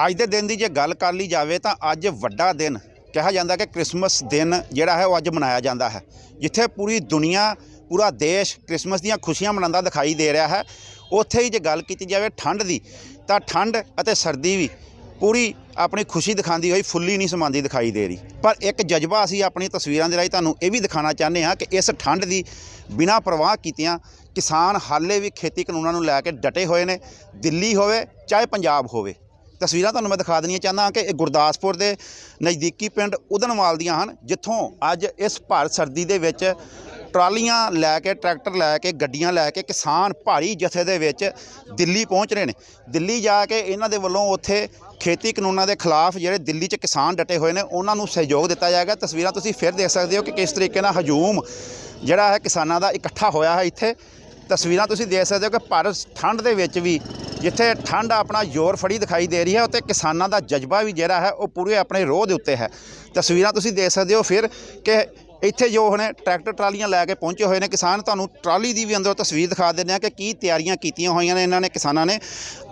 ਅੱਜ ਦੇ ਦਿਨ ਦੀ ਜੇ ਗੱਲ ਕਰ ਲਈ ਜਾਵੇ ਤਾਂ ਅੱਜ ਵੱਡਾ ਦਿਨ ਕਿਹਾ ਜਾਂਦਾ ਕਿ ਕ੍ਰਿਸਮਸ ਦਿਨ ਜਿਹੜਾ ਹੈ ਉਹ ਅੱਜ ਮਨਾਇਆ ਜਾਂਦਾ ਹੈ, ਜਿੱਥੇ ਪੂਰੀ ਦੁਨੀਆ पूरा देश क्रिसमस ਦੀਆਂ ਖੁਸ਼ੀਆਂ ਮਨਾਉਂਦਾ ਦਿਖਾਈ ਦੇ ਰਿਹਾ ਹੈ। ਉੱਥੇ ਹੀ ਜੇ ਗੱਲ ਕੀਤੀ ਜਾਵੇ ਠੰਡ ਦੀ ਤਾਂ ਠੰਡ ਅਤੇ ਸਰਦੀ ਵੀ ਪੂਰੀ ਆਪਣੀ ਖੁਸ਼ੀ ਦਿਖਾਉਂਦੀ ਹੋਈ ਫੁੱਲੀ ਨਹੀਂ ਸਮਾਉਂਦੀ ਦਿਖਾਈ ਦੇ ਰਹੀ। ਪਰ ਇੱਕ ਜਜ਼ਬਾ ਅਸੀਂ ਆਪਣੀ ਤਸਵੀਰਾਂ ਦੇ ਰਾਹੀਂ ਤੁਹਾਨੂੰ ਇਹ ਵੀ ਦਿਖਾਉਣਾ ਚਾਹੁੰਦੇ ਹਾਂ ਕਿ ਇਸ ਠੰਡ ਦੀ ਬਿਨਾਂ ਪਰਵਾਹ ਕੀਤਿਆਂ ਕਿਸਾਨ ਹਾਲੇ ਵੀ ਖੇਤੀ ਕਾਨੂੰਨਾਂ ਨੂੰ ਲੈ ਕੇ ਡਟੇ ਹੋਏ ਨੇ, ਦਿੱਲੀ ਹੋਵੇ ਚਾਹੇ ਪੰਜਾਬ ਹੋਵੇ। ਤਸਵੀਰਾਂ ਤੁਹਾਨੂੰ ਮੈਂ ਦਿਖਾ ਦੇਣੀਆਂ ਚਾਹੁੰਦਾ ਹਾਂ ਕਿ ਇਹ ਗੁਰਦਾਸਪੁਰ ਦੇ ਨਜ਼ਦੀਕੀ ਪਿੰਡ ਉਦਨਵਾਲ ਦੀਆਂ ਹਨ, ਜਿੱਥੋਂ ਅੱਜ ਇਸ ਭਰ ਸਰਦੀ ਦੇ ਵਿੱਚ ਟਰਾਲੀਆਂ ਲੈ ਕੇ ट्रैक्टर लैके गड्डियां लैके किसान भारी जथे दे विच दिल्ली पहुँच रहे हैं। दिल्ली जाके इन्हां दे वल्लों उत्थे खेती कानूनां दे खिलाफ जिहड़े दिल्ली च किसान डटे हुए हैं उन्हां नूं सहयोग दिता जाएगा। तस्वीरां तुसीं फिर देख सकते हो कि किस तरीके नाल हजूम जिहड़ा है किसानां दा इकट्ठा होया है। इत्थे तस्वीरां तुसीं देख सकते हो कि पर ठंड दे विच भी जिथे ठंड अपना जोर फड़ी दिखाई दे रही है उत्ते किसानां दा जज्बा भी जिहड़ा है वो पूरे अपने रोह दे उत्ते है। तस्वीरां तुसीं देख सकते हो फिर कि ਇੱਥੇ ਜੋ ਹੁਣ ट्रैक्टर ਟਰਾਲੀਆਂ ਲੈ ਕੇ ਪਹੁੰਚੇ ਹੋਏ ਨੇ किसान। ਤੁਹਾਨੂੰ ਟਰਾਲੀ ਦੀ ਵੀ ਅੰਦਰੋਂ ਤਸਵੀਰ ਦਿਖਾ ਦਿੰਦੇ ਹਾਂ ਕਿ ਕੀ ਤਿਆਰੀਆਂ ਕੀਤੀਆਂ ਹੋਈਆਂ ਨੇ ਇਹਨਾਂ ਨੇ ਕਿਸਾਨਾਂ ਨੇ।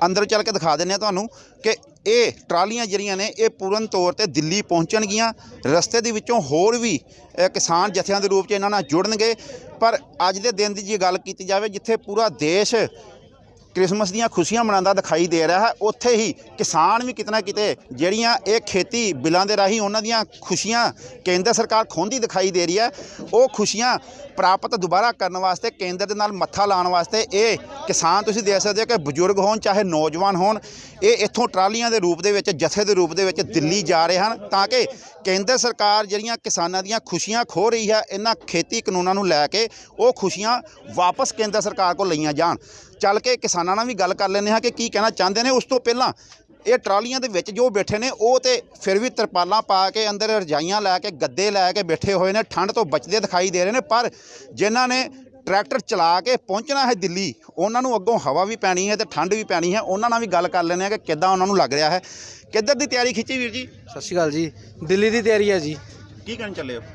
ਅੰਦਰ ਚੱਲ ਕੇ ਦਿਖਾ ਦਿੰਦੇ ਹਾਂ ਤੁਹਾਨੂੰ ਕਿ ਇਹ ਟਰਾਲੀਆਂ ਜਿਹੜੀਆਂ ਨੇ ਇਹ ਪੂਰਨ ਤੌਰ ਤੇ ਦਿੱਲੀ ਪਹੁੰਚਣਗੀਆਂ। ਰਸਤੇ ਦੇ ਵਿੱਚੋਂ ਹੋਰ ਵੀ ਕਿਸਾਨ ਜਥਿਆਂ ਦੇ ਰੂਪ 'ਚ ਇਹਨਾਂ ਨਾਲ ਜੁੜਨਗੇ। ਪਰ ਅੱਜ ਦੇ ਦਿਨ ਦੀ ਜੇ ਗੱਲ ਕੀਤੀ ਜਾਵੇ ਜਿੱਥੇ ਪੂਰਾ ਦੇਸ਼ क्रिसमस ਦੀਆਂ ਖੁਸ਼ੀਆਂ ਮਨਾਉਂਦਾ ਦਿਖਾਈ ਦੇ ਰਿਹਾ ਹੈ, ਉੱਥੇ ਹੀ ਕਿਸਾਨ ਵੀ ਕਿਤੇ ਨਾ ਕਿਤੇ ਜਿਹੜੀਆਂ ਇਹ ਖੇਤੀ ਬਿੱਲਾਂ ਦੇ ਰਾਹੀਂ ਉਹਨਾਂ ਦੀਆਂ ਖੁਸ਼ੀਆਂ ਕੇਂਦਰ ਸਰਕਾਰ ਖੋਹਦੀ ਦਿਖਾਈ ਦੇ ਰਹੀ ਹੈ, ਉਹ ਖੁਸ਼ੀਆਂ ਪ੍ਰਾਪਤ ਦੁਬਾਰਾ ਕਰਨ ਵਾਸਤੇ ਕੇਂਦਰ ਦੇ ਨਾਲ ਮੱਥਾ ਲਾਉਣ ਵਾਸਤੇ ਇਹ ਕਿਸਾਨ ਤੁਸੀਂ ਦੇਖ ਸਕਦੇ ਹੋ ਕਿ ਬਜ਼ੁਰਗ ਹੋਣ ਚਾਹੇ ਨੌਜਵਾਨ ਹੋਣ, ਇਹ ਇੱਥੋਂ ਟਰਾਲੀਆਂ ਦੇ ਰੂਪ ਦੇ ਵਿੱਚ ਜਥੇ ਦੇ ਰੂਪ ਦੇ ਵਿੱਚ ਦਿੱਲੀ ਜਾ ਰਹੇ ਹਨ ਤਾਂ ਕਿ ਕੇਂਦਰ ਸਰਕਾਰ ਜਿਹੜੀਆਂ ਕਿਸਾਨਾਂ ਦੀਆਂ ਖੁਸ਼ੀਆਂ ਖੋਹ ਰਹੀ ਹੈ ਇਹਨਾਂ ਖੇਤੀ ਕਾਨੂੰਨਾਂ ਨੂੰ ਲੈ ਕੇ ਉਹ ਖੁਸ਼ੀਆਂ ਵਾਪਸ ਕੇਂਦਰ ਸਰਕਾਰ ਕੋਲ ਲਈਆਂ ਜਾਣ। ਚੱਲ ਕੇ ਕਿਸਾਨਾਂ ਨਾਲ ਵੀ ਗੱਲ ਕਰ ਲੈਂਦੇ ਹਾਂ ਕਿ ਕੀ ਕਹਿਣਾ ਚਾਹੁੰਦੇ ਨੇ। ਉਸ ਤੋਂ ਪਹਿਲਾਂ ਇਹ ਟਰਾਲੀਆਂ ਦੇ ਵਿੱਚ ਜੋ ਬੈਠੇ ਨੇ ਉਹ ਤੇ ਫਿਰ ਵੀ ਤਰਪਾਲਾਂ ਪਾ ਕੇ ਅੰਦਰ ਰਜਾਈਆਂ ਲੈ ਕੇ ਗੱਦੇ ਲੈ ਕੇ ਬੈਠੇ ਹੋਏ ਨੇ, ਠੰਡ ਤੋਂ ਬਚਦੇ ਦਿਖਾਈ ਦੇ ਰਹੇ ਨੇ। ਪਰ ਜਿਨ੍ਹਾਂ ਨੇ ट्रैक्टर चला के पहुँचना है दिल्ली उन्होंने अगों हवा भी पैनी है तो ठंड भी पैनी है। उन्होंने भी गल कर लेने कि किद्दां उन्होंने लग रहा है, किधर की तैयारी खिंची वीर जी? सत श्री अकाल जी, दिल्ली की तैयारी है जी। की करन चले हो?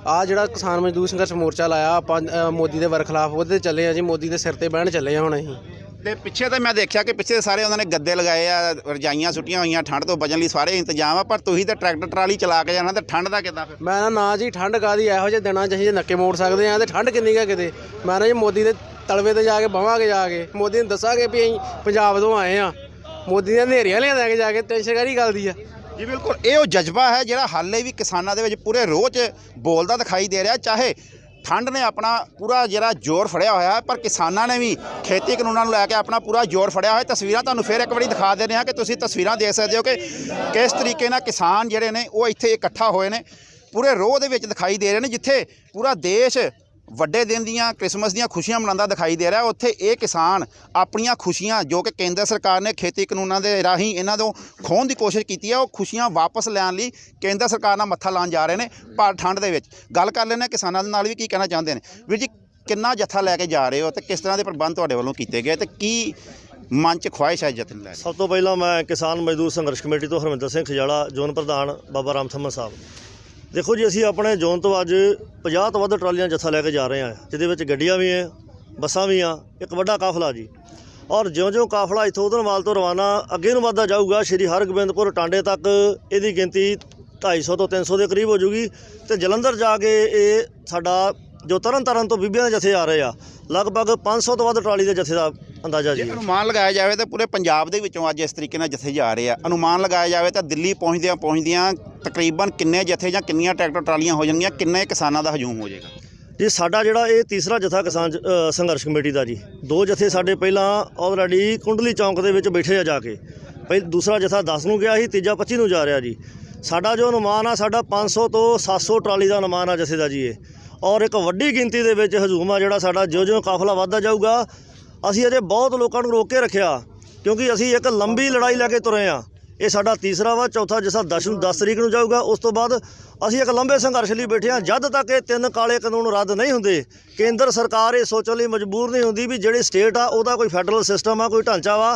आ जिहड़ा किसान मजदूर संघर्ष मोर्चा लाया आपां मोदी के बरखिलाफ वो चले हैं जी, मोदी के सिर ते बहन चले हैं हुण असीं। ਤੇ ਪਿੱਛੇ ਤਾਂ ਮੈਂ ਦੇਖਿਆ ਕਿ ਪਿੱਛੇ ਸਾਰੇ ਉਹਨਾਂ ਨੇ ਗੱਦੇ ਲਗਾਏ ਆ, ਰਜਾਈਆਂ ਸੁੱਟੀਆਂ ਹੋਈਆਂ, ਠੰਡ ਤੋਂ ਬਚਣ ਲਈ ਸਾਰੇ ਇੰਤਜ਼ਾਮ ਆ। ਪਰ ਤੁਸੀਂ ਤਾਂ ਟਰੈਕਟਰ ਟਰਾਲੀ ਚਲਾ ਕੇ ਜਾਣਾ ਤੇ ਠੰਡ ਦਾ ਕਿੱਦਾਂ ਫਿਰ? ਮੈਂ ਨਾ ਜੀ ਠੰਡ ਕਾਹਦੀ, ਇਹੋ ਜਿਹੇ ਦਿਨਾਂ 'ਚ ਅਸੀਂ ਨੱਕੇ ਮੋੜ ਸਕਦੇ ਹਾਂ ਤੇ ਠੰਡ ਕਿੰਨੀ ਕੁ ਕਿਤੇ। ਮੈਂ ਨਾ ਜੀ ਮੋਦੀ ਦੇ ਤਲਵੇ ਤੇ ਜਾ ਕੇ ਬਵਾਂਗੇ, ਜਾ ਕੇ ਮੋਦੀ ਨੂੰ ਦੱਸਾਂਗੇ ਵੀ ਅਸੀਂ ਪੰਜਾਬ ਤੋਂ ਆਏ ਆ, ਮੋਦੀ ਦੀਆਂ ਹਨੇਰੀਆਂ ਲਿਆ ਕੇ ਜਾ ਕੇ। ਟੈਨਸ਼ਨ ਕਾਹਦੀ ਗੱਲ ਦੀ ਆ ਜੀ? ਬਿਲਕੁਲ ਇਹ ਉਹ ਜਜ਼ਬਾ ਹੈ ਜਿਹੜਾ ਹਾਲੇ ਵੀ ਕਿਸਾਨਾਂ ਦੇ ਵਿੱਚ ਪੂਰੇ ਰੋਹ 'ਚ ਬੋਲਦਾ ਦਿਖਾਈ ਦੇ ਰਿਹਾ। ਚਾਹੇ ठंड ने अपना पूरा जरा जोर फड़िया होया है पर किसानों ने भी खेती कानूनों लैके अपना पूरा जोर फड़िया है। तस्वीरां तुहानूं फिर एक बारी दिखा देने कि तुसीं तस्वीरां देख सकते हो कि किस तरीके नाल किसान जिहड़े ने वो इत्थे इकट्ठा होए ने, पूरे रोह दे विच दिखाई दे रहे हैं। जिथे पूरा देश ਵੱਡੇ ਦਿਨ ਦੀਆਂ ਕ੍ਰਿਸਮਸ ਦੀਆਂ ਖੁਸ਼ੀਆਂ ਮਨਾਉਂਦਾ ਦਿਖਾਈ ਦੇ ਰਿਹਾ, ਉੱਥੇ ਇਹ ਕਿਸਾਨ ਆਪਣੀਆਂ ਖੁਸ਼ੀਆਂ ਜੋ ਕਿ ਕੇਂਦਰ ਸਰਕਾਰ ਨੇ ਖੇਤੀ ਕਾਨੂੰਨਾਂ ਦੇ ਰਾਹੀਂ ਇਹਨਾਂ ਤੋਂ ਖੋਹਣ ਦੀ ਕੋਸ਼ਿਸ਼ ਕੀਤੀ ਹੈ, ਉਹ ਖੁਸ਼ੀਆਂ ਵਾਪਸ ਲੈਣ ਲਈ ਕੇਂਦਰ ਸਰਕਾਰ ਨਾਲ ਮੱਥਾ ਲਾਉਣ ਜਾ ਰਹੇ ਨੇ। ਪਰ ਠੰਡ ਦੇ ਵਿੱਚ ਗੱਲ ਕਰ ਲੈਂਦੇ ਕਿਸਾਨਾਂ ਦੇ ਨਾਲ ਵੀ ਕੀ ਕਹਿਣਾ ਚਾਹੁੰਦੇ ਨੇ। ਵੀਰ ਜੀ ਕਿੰਨਾ ਜੱਥਾ ਲੈ ਕੇ ਜਾ ਰਹੇ ਹੋ ਤੇ ਕਿਸ ਤਰ੍ਹਾਂ ਦੇ ਪ੍ਰਬੰਧ ਤੁਹਾਡੇ ਵੱਲੋਂ ਕੀਤੇ ਗਏ ਤੇ ਕੀ ਮਨ 'ਚ ਖੁਆਇਸ਼ ਹੈ ਜਥਨ ਲੈ? ਸਭ ਤੋਂ ਪਹਿਲਾਂ ਮੈਂ ਕਿਸਾਨ ਮਜ਼ਦੂਰ ਸੰਘਰਸ਼ ਕਮੇਟੀ ਤੋਂ ਹਰਮਿੰਦਰ ਸਿੰਘ ਖਜਾਲਾ, ਜ਼ੋਨ ਪ੍ਰਧਾਨ ਬਾਬਾ ਰਾਮ ਥਮਨ ਸਾਹਿਬ। देखो जी असी अपने जोन तो अज 50 तो वध ट्रालियां जत्था लैके जा रहे हैं, जिहदे विच गड्डियां भी हैं, बसां भी हैं, एक वड्डा काफला जी। और ज्यों-ज्यों काफला इत्थों उधरवाल तो रवाना अगे नूं वधदा जाऊगा श्री हरगोबिंदपुर टांडे तक इहदी गिनती 250 तो 300 के करीब हो जूगी। तो जलंधर जाके ये साडा जो तरन तारण तो बीबियां दे जथे आ रहे हैं, लगभग 500 तो वध ट्राली के जथे का अंदाजा जी। अनुमान लगाया जाए तो पूरे पंजाब दे विचों अज इस तरीके नाल जथे जा रहे हैं, अनुमान लगाया जाए तो दिल्ली पहुँचदियां तकरीबन किन्ने जथे जां किन्नियां ट्रैक्टर ट्रालियां हो जाएंगियां, किन्ने किसानां दा हजूम हो जाएगा जी? साडा जिहड़ा ये तीसरा जथा किसान संघर्ष कमेटी का जी, 2 जथे साडे पहलां ऑलरेडी कुंडली चौंक दे विच बैठे आ जाके, दूसरा जथा 10 नूं गया ही, तीजा 25 नूं जा रहा जी। साडा जो अनुमान आ साडा 500 तो 700 ट्राली का अनुमान आ जथे का जी ये। और एक वड्डी गिनती दे विच हजूम आ जिहड़ा साडा जो काफला वधदा जाऊगा। असीं अजे बहुत लोगों को रोक के रखिया क्योंकि असीं एक लंबी लड़ाई लैके तुरे हाँ। ये साडा तीसरा वा, चौथा जैसा 10 तरीक नूं जाऊगा। उस तो बाद असीं एक लंबे संघर्ष लई बैठे हाँ जद तक ये 3 काले कानून रद्द नहीं हुंदे। केंद्र सरकार ये सोचण लई मजबूर नहीं हुंदी भी जिहड़ी स्टेट आ उहदा कोई फैडरल सिस्टम आ, कोई ढांचा वा,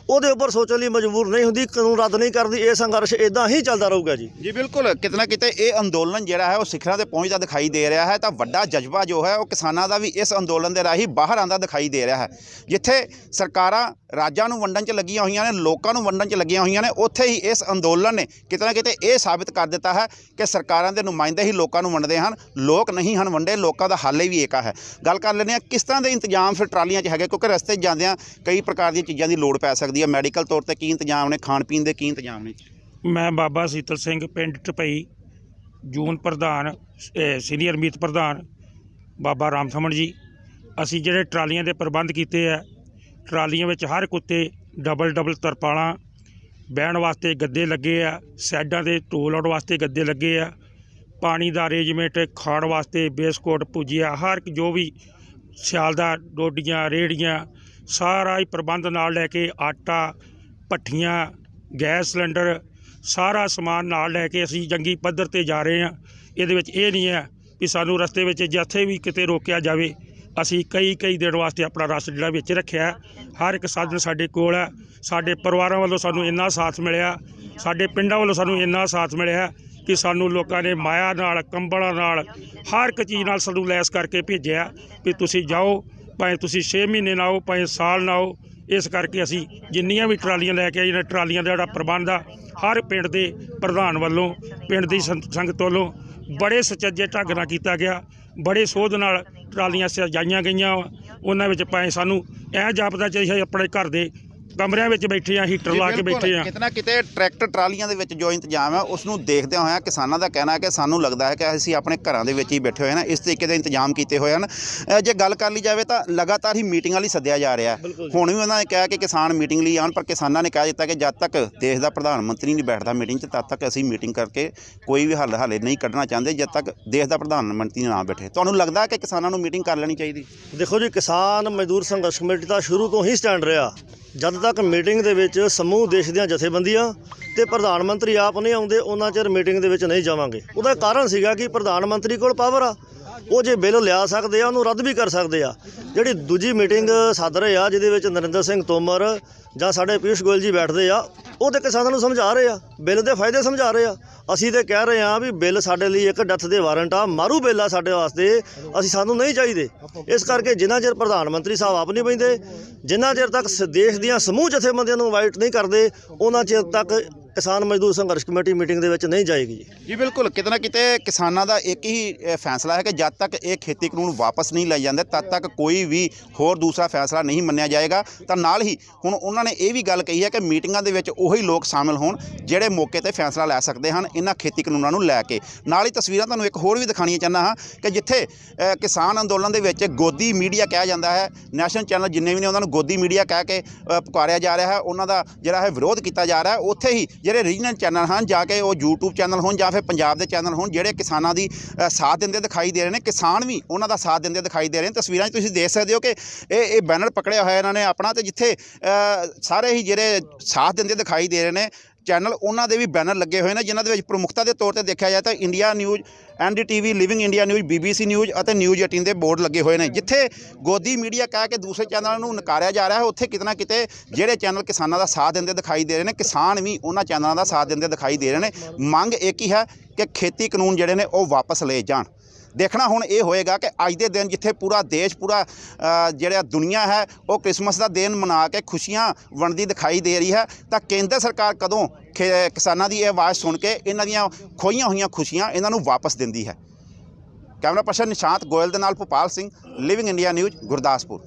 ਉਹਦੇ ਉੱਪਰ ਸੋਚਣ ਲਈ ਮਜਬੂਰ ਨਹੀਂ ਹੁੰਦੀ, ਕਾਨੂੰਨ ਰੱਦ ਨਹੀਂ ਕਰਦੀ। ਇਹ ਸੰਘਰਸ਼ ਇਦਾਂ ਹੀ ਚੱਲਦਾ ਰਹੂਗਾ ਜੀ। ਜੀ ਬਿਲਕੁਲ, ਕਿਤੇ ਨਾ ਕਿਤੇ ਇਹ ਅੰਦੋਲਨ ਜਿਹੜਾ ਹੈ ਉਹ ਸਿਖਰਾਂ ਤੇ ਪਹੁੰਚਦਾ ਦਿਖਾਈ ਦੇ ਰਿਹਾ ਹੈ, ਤਾਂ ਵੱਡਾ ਜਜ਼ਬਾ ਜੋ ਹੈ ਉਹ ਕਿਸਾਨਾਂ ਦਾ ਵੀ ਇਸ ਅੰਦੋਲਨ ਦੇ ਰਾਹੀਂ ਬਾਹਰ ਆਉਂਦਾ ਦਿਖਾਈ ਦੇ ਰਿਹਾ ਹੈ। ਜਿੱਥੇ ਸਰਕਾਰਾਂ ਰਾਜਾਂ ਨੂੰ ਵੰਡਣ 'ਚ ਲੱਗੀਆਂ ਹੋਈਆਂ ਨੇ, ਲੋਕਾਂ ਨੂੰ ਵੰਡਣ 'ਚ ਲੱਗੀਆਂ ਹੋਈਆਂ ਨੇ, ਉੱਥੇ ਹੀ ਇਸ ਅੰਦੋਲਨ ਨੇ ਕਿਤੇ ਨਾ ਕਿਤੇ ਇਹ ਸਾਬਿਤ ਕਰ ਦਿੱਤਾ ਹੈ ਕਿ ਸਰਕਾਰਾਂ ਦੇ ਨੁਮਾਇੰਦੇ ਹੀ ਲੋਕਾਂ ਨੂੰ ਵੰਡਦੇ ਹਨ, ਲੋਕ ਨਹੀਂ ਹਨ ਵੰਡੇ, ਲੋਕਾਂ ਦਾ ਹਾਲੇ ਵੀ ਏਕਾ ਹੈ। ਗੱਲ ਕਰ ਲੈਂਦੇ ਹਾਂ ਕਿਸ ਤਰ੍ਹਾਂ ਦੇ ਇੰਤਜ਼ਾਮ ਫਿਰ ਟਰਾਲੀਆਂ 'ਚ ਹੈਗੇ, ਕਿਉਂਕਿ ਰਸਤੇ 'ਚ ਜਾਂਦਿਆਂ ਕਈ ਪ੍ਰਕਾਰ ਦੀਆਂ ਚੀਜ਼ਾਂ ਦੀ ਲੋੜ ਪੈ ਸਕਦੀ ਹੈ। ਮੈਡੀਕਲ ਤੌਰ ਤੇ ਕੀ ਇੰਤਜ਼ਾਮ ਨੇ, ਖਾਣ ਪੀਣ ਦੇ ਕੀ ਇੰਤਜ਼ਾਮ ਨੇ? ਮੈਂ ਬਾਬਾ ਸੀਤਲ ਸਿੰਘ, ਪਿੰਡ ਟਪਈ, ਜੂਨ ਪ੍ਰਧਾਨ, ਸੀਨੀਅਰ ਮੀਤ ਪ੍ਰਧਾਨ ਬਾਬਾ ਰਾਮ ਥਮਨ ਜੀ। ਅਸੀਂ ਜਿਹੜੇ ਟਰਾਲੀਆਂ ਦੇ ਪ੍ਰਬੰਧ ਕੀਤੇ ਆ, ਟਰਾਲੀਆਂ ਵਿੱਚ ਹਰ ਇੱਕ ਉੱਤੇ ਡਬਲ ਤਰਪਾਲਾਂ, ਬਹਿਣ ਵਾਸਤੇ ਗੱਦੇ ਲੱਗੇ ਆ, ਸਾਈਡਾਂ ਦੇ ਢੋਲ ਲਾਉਣ ਵਾਸਤੇ ਗੱਦੇ ਲੱਗੇ ਆ, ਪਾਣੀ ਦਾ ਅਰੇਂਜਮੈਂਟ, ਖਾਣ ਵਾਸਤੇ ਬਿਸਕੁਟ, ਭੁਜੀਆ, ਹਰ ਇੱਕ ਜੋ ਵੀ ਸਿਆਲਦਾਰ, ਡੋਡੀਆਂ, ਰੇਹੜੀਆਂ, ਸਾਰਾ ਹੀ ਪ੍ਰਬੰਧ ਨਾਲ ਲੈ ਕੇ, ਆਟਾ, ਭੱਠੀਆਂ, ਗੈਸ ਸਿਲੰਡਰ, ਸਾਰਾ ਸਮਾਨ ਨਾਲ ਲੈ ਕੇ ਅਸੀਂ ਜੰਗੀ ਪੱਧਰ 'ਤੇ ਜਾ ਰਹੇ ਹਾਂ। ਇਹਦੇ ਵਿੱਚ ਇਹ ਨਹੀਂ ਹੈ ਵੀ ਸਾਨੂੰ ਰਸਤੇ ਵਿੱਚ ਜਿੱਥੇ ਵੀ ਕਿਤੇ ਰੋਕਿਆ ਜਾਵੇ। ਅਸੀਂ ਕਈ ਦਿਨ ਵਾਸਤੇ ਆਪਣਾ ਰਸ ਜਿਹੜਾ ਵਿੱਚ ਰੱਖਿਆ। ਹਰ ਇੱਕ ਸਾਧਨ ਸਾਡੇ ਕੋਲ ਹੈ। ਸਾਡੇ ਪਰਿਵਾਰਾਂ ਵੱਲੋਂ ਸਾਨੂੰ ਇੰਨਾ ਸਾਥ ਮਿਲਿਆ, ਸਾਡੇ ਪਿੰਡਾਂ ਵੱਲੋਂ ਸਾਨੂੰ ਇੰਨਾ ਸਾਥ ਮਿਲਿਆ ਕਿ ਸਾਨੂੰ ਲੋਕਾਂ ਨੇ ਮਾਇਆ ਨਾਲ, ਕੰਬਲਾਂ ਨਾਲ, ਹਰ ਇੱਕ ਚੀਜ਼ ਨਾਲ ਸਾਨੂੰ ਲੈਸ ਕਰਕੇ ਭੇਜਿਆ ਵੀ ਤੁਸੀਂ ਜਾਓ, ਭਾਵੇਂ ਤੁਸੀਂ 6 ਮਹੀਨੇ ਨਾ ਆਓ, ਭਾਵੇਂ ਸਾਲ ਨਾ ਆਓ। ਇਸ ਕਰਕੇ ਅਸੀਂ ਜਿੰਨੀਆਂ ਵੀ ਟਰਾਲੀਆਂ ਲੈ ਕੇ ਆਏ ਨੇ, ਟਰਾਲੀਆਂ ਦਾ ਜਿਹੜਾ ਪ੍ਰਬੰਧ ਆ ਹਰ ਪਿੰਡ ਦੇ ਪ੍ਰਧਾਨ ਵੱਲੋਂ, ਪਿੰਡ ਦੀ ਸੰਗਤ ਵੱਲੋਂ ਬੜੇ ਸੁਚੱਜੇ ਢੰਗ ਨਾਲ ਕੀਤਾ ਗਿਆ। ਬੜੇ ਸੋਧ ਨਾਲ ਟਰਾਲੀਆਂ ਸਜਾਈਆਂ ਗਈਆਂ। ਉਹਨਾਂ ਵਿੱਚ ਭਾਵੇਂ ਸਾਨੂੰ ਇਹ ਜਾਪਦਾ ਚਾਹੀਦਾ ਆਪਣੇ ਘਰ ਦੇ ਕਮਰਿਆਂ ਵਿੱਚ ਬੈਠੇ ਆ, ਹੀਟਰ ਲਾ ਕੇ ਬੈਠੇ ਆ। ਕਿਤੇ ਨਾ ਕਿਤੇ ਟਰੈਕਟਰ ਟਰਾਲੀਆਂ ਦੇ ਵਿੱਚ ਜੋ ਇੰਤਜ਼ਾਮ ਹੈ ਉਸ ਨੂੰ ਦੇਖਦਿਆਂ ਹੋਇਆਂ ਕਿਸਾਨਾਂ ਦਾ ਕਹਿਣਾ ਹੈ ਕਿ ਸਾਨੂੰ ਲੱਗਦਾ ਹੈ ਕਿ ਅਸੀਂ ਆਪਣੇ ਘਰਾਂ ਦੇ ਵਿੱਚ ਹੀ ਬੈਠੇ ਹੋਏ ਹਾਂ, ਇਸ ਤਰੀਕੇ ਦੇ ਇੰਤਜ਼ਾਮ ਕੀਤੇ ਹੋਏ ਹਨ। ਜੇ ਗੱਲ ਕਰ ਲਈ ਜਾਵੇ ਤਾਂ ਲਗਾਤਾਰ ਹੀ ਮੀਟਿੰਗਾਂ ਲਈ ਸੱਦਿਆ ਜਾ ਰਿਹਾ ਹੈ। ਹੁਣ ਵੀ ਉਹਨਾਂ ਨੇ ਕਿਹਾ ਕਿ ਕਿਸਾਨ ਮੀਟਿੰਗ ਲਈ ਆਉਣ, ਪਰ ਕਿਸਾਨਾਂ ਨੇ ਕਹਿ ਦਿੱਤਾ ਕਿ ਜਦ ਤੱਕ ਦੇਸ਼ ਦਾ ਪ੍ਰਧਾਨ ਮੰਤਰੀ ਨਹੀਂ ਬੈਠਦਾ ਮੀਟਿੰਗ 'ਚ, ਤਦ ਤੱਕ ਅਸੀਂ ਮੀਟਿੰਗ ਕਰਕੇ ਕੋਈ ਵੀ ਹੱਲ ਹਾਲੇ ਨਹੀਂ ਕੱਢਣਾ ਚਾਹੁੰਦੇ ਜਦ ਤੱਕ ਦੇਸ਼ ਦਾ ਪ੍ਰਧਾਨ ਮੰਤਰੀ ਨਾ ਬੈਠੇ। ਤੁਹਾਨੂੰ ਲੱਗਦਾ ਹੈ ਕਿ ਕਿਸਾਨਾਂ ਨੂੰ ਮੀਟਿੰਗ ਕਰ ਲੈਣੀ ਚਾਹੀਦੀ? ਦੇਖੋ ਜੀ, ਕਿਸਾਨ ਮਜ਼ਦੂਰ ਸੰਘਰਸ਼ ਕਮੇਟੀ ਦਾ ਸ਼ੁਰੂ ਤੋਂ ਹੀ ਸਟੈਂਡ ਰਿਹਾ। ਜਦ ਤੱਕ ਮੀਟਿੰਗ ਦੇ ਵਿੱਚ ਸਮੂਹ ਦੇਸ਼ ਦੀਆਂ ਜਥੇਬੰਦੀਆਂ ਤੇ ਪ੍ਰਧਾਨ ਮੰਤਰੀ ਆਪ ਨਹੀਂ ਆਉਂਦੇ, ਉਹਨਾਂ ਚਿਰ ਮੀਟਿੰਗ ਦੇ ਵਿੱਚ ਨਹੀਂ ਜਾਵਾਂਗੇ। ਉਹਦਾ ਕਾਰਨ ਸੀਗਾ ਕਿ ਪ੍ਰਧਾਨ ਮੰਤਰੀ ਕੋਲ ਪਾਵਰ ਆ, ਉਹ ਜੇ ਬਿੱਲ ਲਿਆ ਸਕਦੇ ਆ ਉਹਨੂੰ ਰੱਦ ਵੀ ਕਰ ਸਕਦੇ ਆ। ਜਿਹੜੀ ਦੂਜੀ ਮੀਟਿੰਗ ਸੱਦ ਰਹੇ ਆ ਜਿਹਦੇ ਵਿੱਚ ਨਰਿੰਦਰ ਸਿੰਘ ਤੋਮਰ ਜਾਂ ਸਾਡੇ ਪੀਯੂਸ਼ ਗੋਇਲ ਜੀ ਬੈਠਦੇ ਆ, ਉਹ ਤੇ ਕਿਸਾਨਾਂ ਨੂੰ ਸਮਝਾ ਰਹੇ ਆ, ਬਿੱਲ ਦੇ ਫਾਇਦੇ ਸਮਝਾ ਰਹੇ ਆ। ਅਸੀਂ ਤੇ ਕਹਿ ਰਹੇ ਆ ਵੀ ਬਿੱਲ ਸਾਡੇ ਲਈ ਇੱਕ ਡੈਥ ਦੇ ਵਾਰੰਟ ਆ, ਮਾਰੂ ਬਿੱਲ ਆ ਸਾਡੇ ਵਾਸਤੇ, ਸਾਨੂੰ ਨਹੀਂ ਚਾਹੀਦੇ। ਇਸ ਕਰਕੇ ਜਿੰਨਾ ਚਿਰ ਪ੍ਰਧਾਨ ਮੰਤਰੀ ਸਾਹਿਬ ਆਪ ਨਹੀਂ ਬਹਿੰਦੇ, ਜਿੰਨਾ ਚਿਰ ਤੱਕ ਦੇਸ਼ ਦੀਆਂ ਸਮੂਹ ਜਥੇਬੰਦੀਆਂ ਨੂੰ ਇਨਵਾਈਟ ਨਹੀਂ ਕਰਦੇ, ਉਹਨਾਂ ਚਿਰ ਤੱਕ ਕਿਸਾਨ ਮਜ਼ਦੂਰ ਸੰਘਰਸ਼ ਕਮੇਟੀ ਮੀਟਿੰਗ ਦੇ ਵਿੱਚ ਨਹੀਂ ਜਾਏਗੀ। ਜੀ ਬਿਲਕੁਲ, ਕਿਤੇ ਨਾ ਕਿਤੇ ਕਿਸਾਨਾਂ ਦਾ ਇੱਕ ਹੀ ਫੈਸਲਾ ਹੈ ਕਿ ਜਦ ਤੱਕ ਇਹ ਖੇਤੀ ਕਾਨੂੰਨ ਵਾਪਸ ਨਹੀਂ ਲਏ ਜਾਂਦੇ ਤਦ ਤੱਕ ਕੋਈ ਵੀ ਹੋਰ ਦੂਸਰਾ ਫੈਸਲਾ ਨਹੀਂ ਮੰਨਿਆ ਜਾਏਗਾ। ਤਾਂ ਨਾਲ ਹੀ ਹੁਣ ਉਹਨਾਂ ਨੇ ਇਹ ਵੀ ਗੱਲ ਕਹੀ ਹੈ ਕਿ ਮੀਟਿੰਗਾਂ ਦੇ ਵਿੱਚ ਉਹੀ ਲੋਕ ਸ਼ਾਮਿਲ ਹੋਣ ਜਿਹੜੇ ਮੌਕੇ 'ਤੇ ਫੈਸਲਾ ਲੈ ਸਕਦੇ ਹਨ ਇਹਨਾਂ ਖੇਤੀ ਕਾਨੂੰਨਾਂ ਨੂੰ ਲੈ ਕੇ। ਨਾਲ ਹੀ ਤਸਵੀਰਾਂ ਤੁਹਾਨੂੰ ਇੱਕ ਹੋਰ ਵੀ ਦਿਖਾਉਣੀਆਂ ਚਾਹੁੰਦਾ ਹਾਂ ਕਿ ਜਿੱਥੇ ਕਿਸਾਨ ਅੰਦੋਲਨ ਦੇ ਵਿੱਚ ਗੋਦੀ ਮੀਡੀਆ ਕਿਹਾ ਜਾਂਦਾ ਹੈ, ਨੈਸ਼ਨਲ ਚੈਨਲ ਜਿੰਨੇ ਵੀ ਨੇ ਉਹਨਾਂ ਨੂੰ ਗੋਦੀ ਮੀਡੀਆ ਕਹਿ ਕੇ ਪੁਕਾਰਿਆ ਜਾ ਰਿਹਾ ਹੈ, ਉਹਨਾਂ ਦਾ ਜਿਹੜਾ ਹੈ ਵਿਰੋਧ ਕੀਤਾ ਜਾ ਰਿਹਾ ਹੈ। ਉੱਥੇ ਹੀ ਜਿਹੜੇ ਰੀਜਨਲ ਚੈਨਲ ਹਨ, ਜਾ ਕੇ ਉਹ YouTube ਚੈਨਲ ਹੋਣ ਜਾਂ ਫਿਰ ਪੰਜਾਬ ਦੇ ਚੈਨਲ ਹੋਣ, ਜਿਹੜੇ ਕਿਸਾਨਾਂ ਦੀ ਸਾਥ ਦਿੰਦੇ ਦਿਖਾਈ ਦੇ ਰਹੇ ਨੇ, ਕਿਸਾਨ ਵੀ ਉਹਨਾਂ ਦਾ ਸਾਥ ਦਿੰਦੇ ਦਿਖਾਈ ਦੇ ਰਹੇ ਨੇ। ਤਸਵੀਰਾਂ 'ਚ ਤੁਸੀਂ ਦੇਖ ਸਕਦੇ ਹੋ ਕਿ ਇਹ ਬੈਨਰ ਪਕੜਿਆ ਹੋਇਆ ਇਹਨਾਂ ਨੇ ਆਪਣਾ, ਤੇ ਜਿੱਥੇ ਸਾਰੇ ਹੀ ਜਿਹੜੇ ਸਾਥ ਦਿੰਦੇ ਦਿਖਾਈ ਦੇ ਰਹੇ ਨੇ ਚੈਨਲ, ਉਹਨਾਂ ਦੇ ਵੀ ਬੈਨਰ ਲੱਗੇ ਹੋਏ ਨੇ, ਜਿਨ੍ਹਾਂ ਦੇ ਵਿੱਚ ਪ੍ਰਮੁੱਖਤਾ ਦੇ ਤੌਰ ਤੇ ਦੇਖਿਆ ਜਾਏ ਤਾਂ India news, NDTV, living India news, BBC news ਅਤੇ ਨਿਊਜ਼ 18 ਦੇ ਬੋਰਡ ਲੱਗੇ ਹੋਏ ਨੇ। ਜਿੱਥੇ ਗੋਦੀ ਮੀਡੀਆ ਕਹਿ ਕੇ ਦੂਸਰੇ ਚੈਨਲਾਂ ਨੂੰ ਨਕਾਰਿਆ ਜਾ ਰਿਹਾ ਹੈ, ਉੱਥੇ ਕਿਤੇ ਨਾ ਕਿਤੇ ਜਿਹੜੇ ਚੈਨਲ ਕਿਸਾਨਾਂ ਦਾ ਸਾਥ ਦਿੰਦੇ ਦਿਖਾਈ ਦੇ ਰਹੇ ਨੇ, ਕਿਸਾਨ ਵੀ ਉਹਨਾਂ ਚੈਨਲਾਂ ਦਾ ਸਾਥ ਦਿੰਦੇ ਦਿਖਾਈ ਦੇ ਰਹੇ ਨੇ। ਮੰਗ ਇੱਕ ਹੀ ਹੈ ਕਿ ਖੇਤੀ ਕਾਨੂੰਨ ਜਿਹੜੇ ਨੇ ਉਹ ਵਾਪਸ ਲਏ ਜਾਣ। ਦੇਖਣਾ ਹੁਣ ਇਹ ਹੋਏਗਾ ਕਿ ਅੱਜ ਦੇ ਦਿਨ ਜਿੱਥੇ ਪੂਰਾ ਦੇਸ਼, ਪੂਰਾ ਜਿਹੜਾ ਦੁਨੀਆ ਹੈ ਉਹ ਕ੍ਰਿਸਮਸ ਦਾ ਦਿਨ ਮਨਾ ਕੇ ਖੁਸ਼ੀਆਂ ਵੰਡਦੀ ਦਿਖਾਈ ਦੇ ਰਹੀ ਹੈ, ਤਾਂ ਕੇਂਦਰ ਸਰਕਾਰ ਕਦੋਂ ਕਿਸਾਨਾਂ ਦੀ ਇਹ ਆਵਾਜ਼ ਸੁਣ ਕੇ ਇਹਨਾਂ ਦੀਆਂ ਖੋਈਆਂ ਹੋਈਆਂ ਖੁਸ਼ੀਆਂ ਇਹਨਾਂ ਨੂੰ ਵਾਪਸ ਦਿੰਦੀ ਹੈ। ਕੈਮਰਾ ਪਰਸਨ ਨਿਸ਼ਾਂਤ ਗੋਇਲ ਦੇ ਨਾਲ Bhopal Singh, living India news, Gurdaspur.